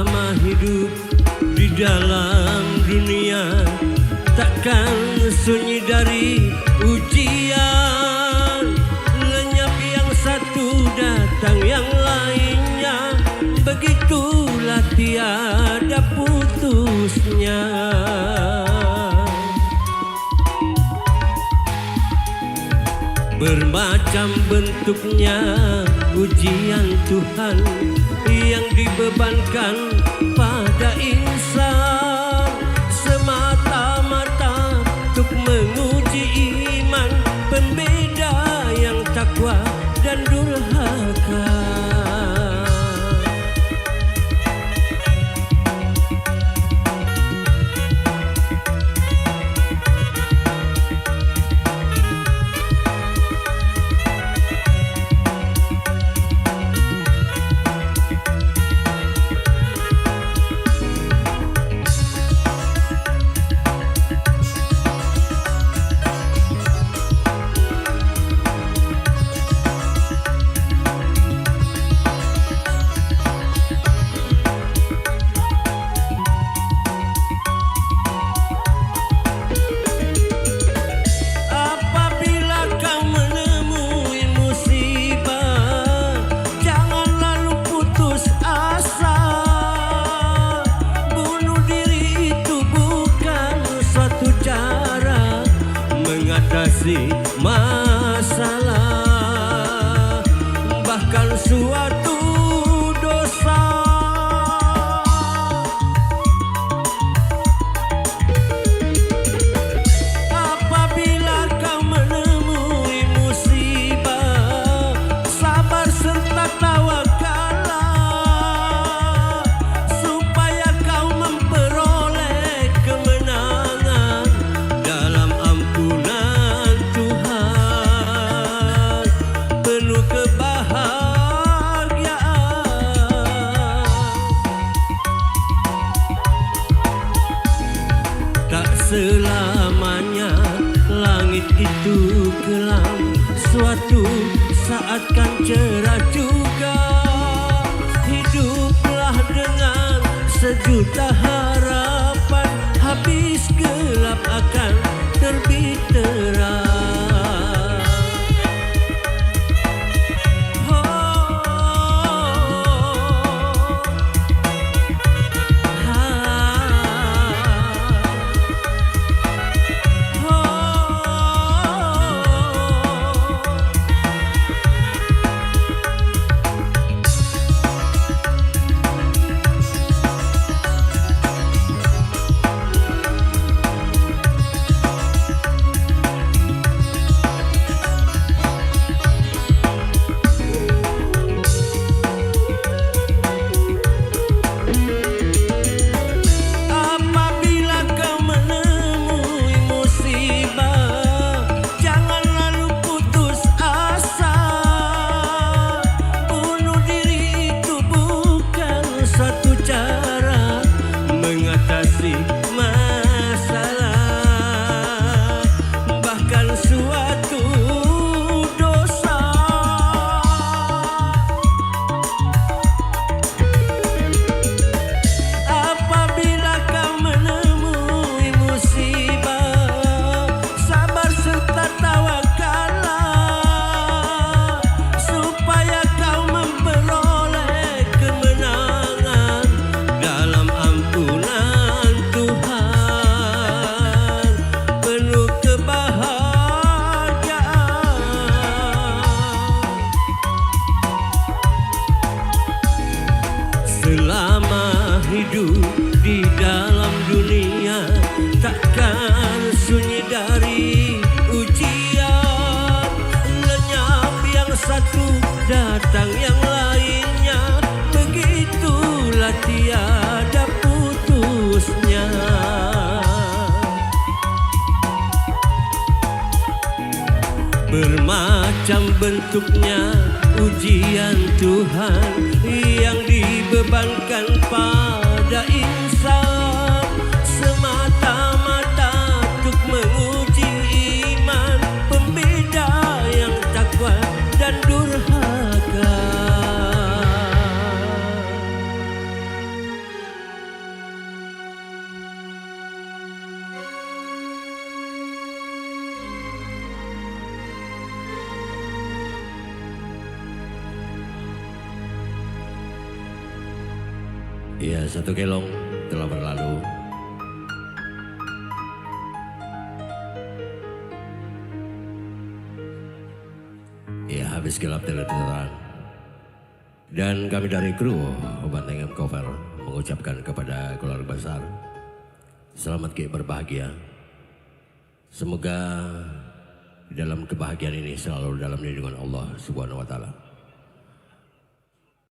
Selama hidup di dalam dunia, takkan sunyi dari ujian. Lenyap yang satu, datang yang lainnya, begitulah tiada putusnya. Bermacam bentuknya ujian Tuhan yang dibebankan pada insan, semata-mata untuk menguji iman pembeda yang takwa dan durhaka. Masalah bahkan suatu dosa. Apabila kau menemui musibah, sabar serta tawakallah, supaya kau memperoleh kemenangan dalam ampunan selamanya. Langit itu kelam, suatu saat kan cerah juga. Hiduplah dengan sejuta harapan, habis gelap akan terbit terang. Masalah bahkan suatu dosa. Apabila kau menemui musibah, sabar serta tawakallah, supaya kau memperoleh kemenangan dalam ampunan selama hidup di dalam dunia, takkan sunyi dari ujian. Lenyap yang satu, datang yang lainnya, begitulah tiada putusnya. Bermacam bentuknya ujian Tuhan yang dibebankan pada insan, semata-mata untuk menguji iman pembeda yang takwa dan durhaka. Ya, 1 kelong telah berlalu. Ya, habis gelap terang. Dan kami dari kru Banteng M Cover mengucapkan kepada keluarga besar, selamat ke berbahagia. Semoga di dalam kebahagiaan ini selalu dalam lindungan Allah Subhanahu wa taala.